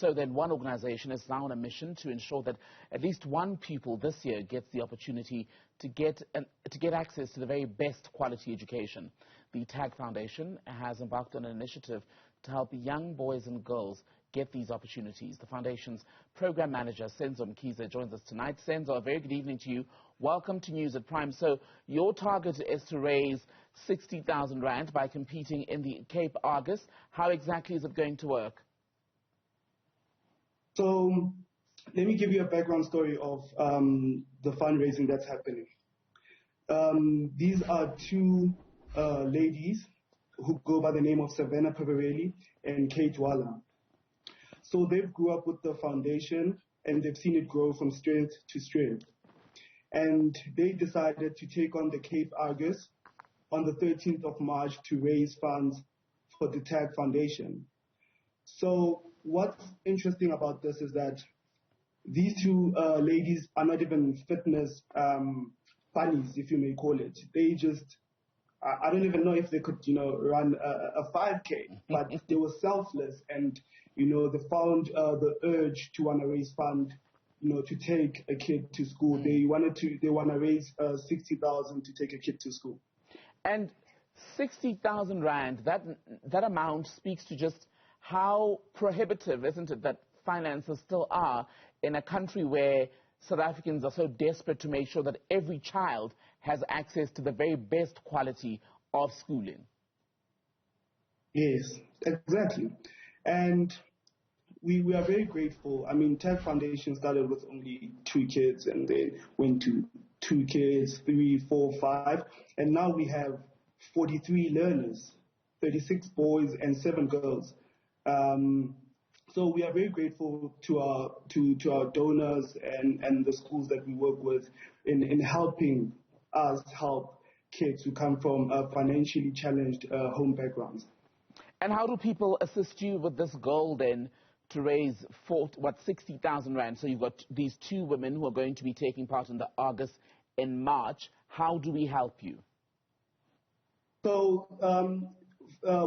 So then one organization is now on a mission to ensure that at least one pupil this year gets the opportunity to get access to the very best quality education. The TAG Foundation has embarked on an initiative to help young boys and girls get these opportunities. The Foundation's program manager, Senzo Mkhoze, joins us tonight. Senzo, a very good evening to you. Welcome to News at Prime. So your target is to raise 60,000 rand by competing in the Cape Argus. How exactly is it going to work? So let me give you a background story of the fundraising that's happening. These are two ladies who go by the name of Savannah Pavarelli and Kate Walla. So they've grew up with the foundation and they've seen it grow from strength to strength. And they decided to take on the Cape Argus on the 13th of March to raise funds for the TAG Foundation. So what's interesting about this is that these two ladies are not even fitness bunnies, if you may call it. They just, I don't even know if they could, run a 5K, but they were selfless and, they found the urge to want to raise funds, to take a kid to school. They want to raise 60,000 to take a kid to school. And 60,000 rand, that amount speaks to just how prohibitive, isn't it, that finances still are in a country where South Africans are so desperate to make sure that every child has access to the very best quality of schooling. Yes, exactly. And we are very grateful. I mean, TAG Foundation started with only 2 kids and then went to 2 kids, 3, 4, 5. And now we have 43 learners, 36 boys and 7 girls. So we are very grateful to our donors and the schools that we work with in helping us help kids who come from financially challenged home backgrounds. And how do people assist you with this goal then to raise 60,000 rand? So you've got these 2 women who are going to be taking part in the Argus in March. How do we help you? So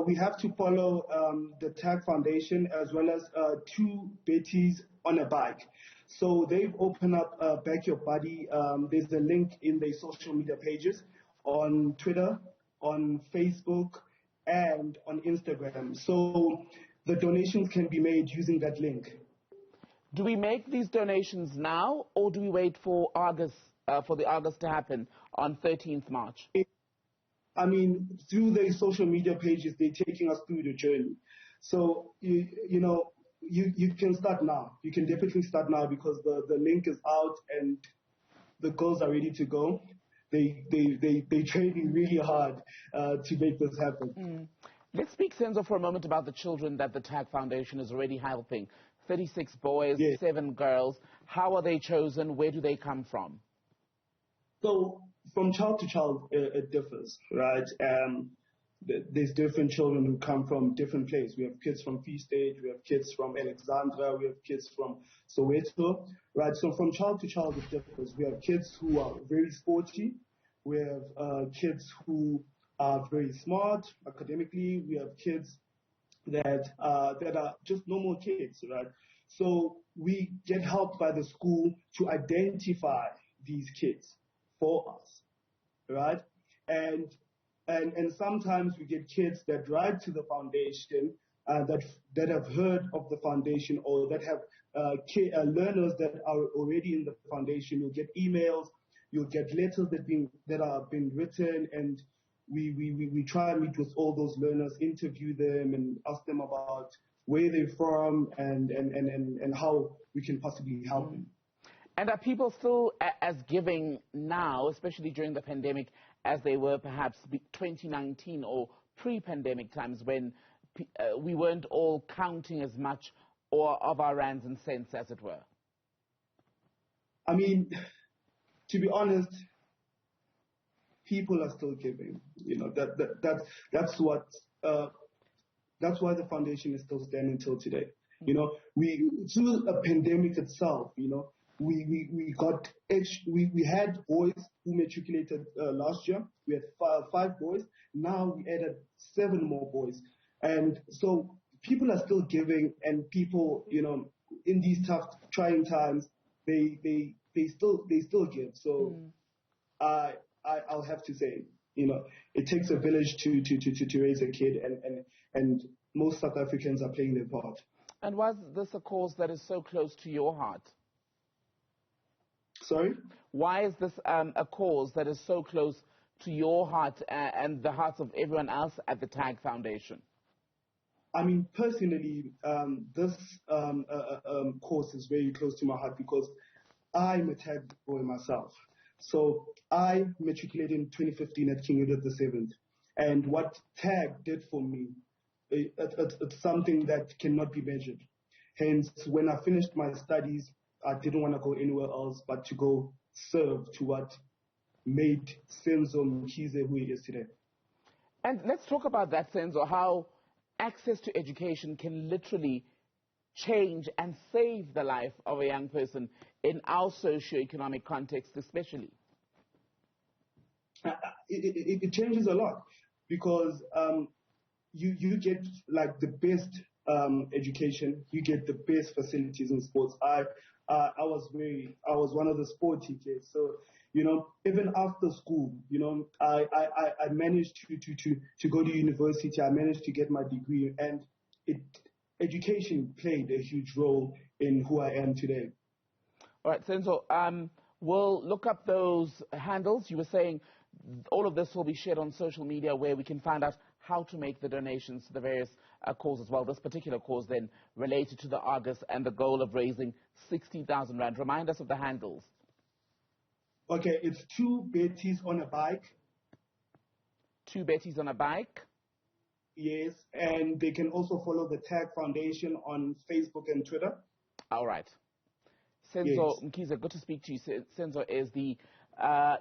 we have to follow the TAG Foundation as well as 2 Betties on a bike. So they've opened up Back Your Buddy. There's a link in their social media pages on Twitter, on Facebook, and on Instagram. So the donations can be made using that link. Do we make these donations now, or do we wait for the Argus to happen on 13th March? I mean, through their social media pages, they're taking us through the journey. So, you can start now. You can definitely start now because the link is out and the girls are ready to go. They're training really hard to make this happen. Let's speak, Senzo, for a moment about the children that the TAG Foundation is already helping. 36 boys, yes. 7 girls. How are they chosen? Where do they come from? So from child to child, it differs, right? There's different children who come from different places. We have kids from Free State, we have kids from Alexandra, we have kids from Soweto, right? So from child to child, it differs. We have kids who are very sporty. We have kids who are very smart academically. We have kids that are just normal kids, right? So we get help by the school to identify these kids for us, right? And sometimes we get kids that write to the foundation that have heard of the foundation or that have learners that are already in the foundation. You'll get emails, you'll get letters that are being written, and we try and meet with all those learners, interview them, and ask them about where they're from and how we can possibly help them. And are people still as giving now, especially during the pandemic, as they were perhaps 2019 or pre-pandemic times when we weren't all counting as much of our rands and cents, as it were? I mean, to be honest, people are still giving. That's why the foundation is still standing till today. Through a pandemic itself, we had boys who matriculated last year. We had 5 boys. Now we added 7 more boys. And so people are still giving, and people, in these tough, trying times, they still give. So I'll have to say, it takes a village to raise a kid, and most South Africans are playing their part. And was this a cause that is so close to your heart? Sorry? Why is this a cause that is so close to your heart and the hearts of everyone else at the TAG Foundation? I mean, personally, this cause is very close to my heart because I'm a TAG boy myself. So I matriculated in 2015 at King Edward VII. And what TAG did for me, it's something that cannot be measured. Hence, when I finished my studies, I didn't want to go anywhere else but to go serve to what made Senzo Mkhoze who he is today. And let's talk about that, Senzo, how access to education can literally change and save the life of a young person in our socio-economic context especially. It changes a lot because you get like the best education, you get the best facilities in sports. I was one of the sport teachers, so even after school, I managed to go to university. I managed to get my degree, and education played a huge role in who I am today. All right, Senzo, we'll look up those handles. You were saying all of this will be shared on social media where we can find out how to make the donations to the various causes. Well, this particular cause then related to the Argus and the goal of raising 60,000 Rand. Remind us of the handles. Okay, it's 2 Betties on a bike. 2 Betties on a bike. Yes, and they can also follow the TAG Foundation on Facebook and Twitter. All right. Senzo Yes. Mkhoze, good to speak to you. Senzo is the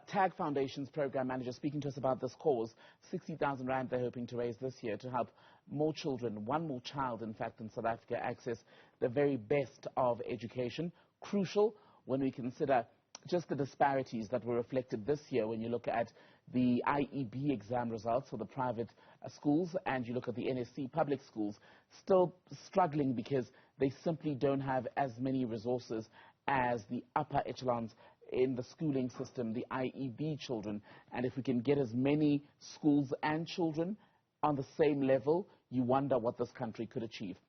TAG Foundation's program manager, speaking to us about this cause. 60,000 Rand they're hoping to raise this year to help more children, one more child, in fact, in South Africa, access the very best of education. Crucial when we consider just the disparities that were reflected this year when you look at the IEB exam results for the private schools and you look at the NSC public schools, still struggling because they simply don't have as many resources as the upper echelons in the schooling system, the IEB children. And if we can get as many schools and children on the same level, you wonder what this country could achieve.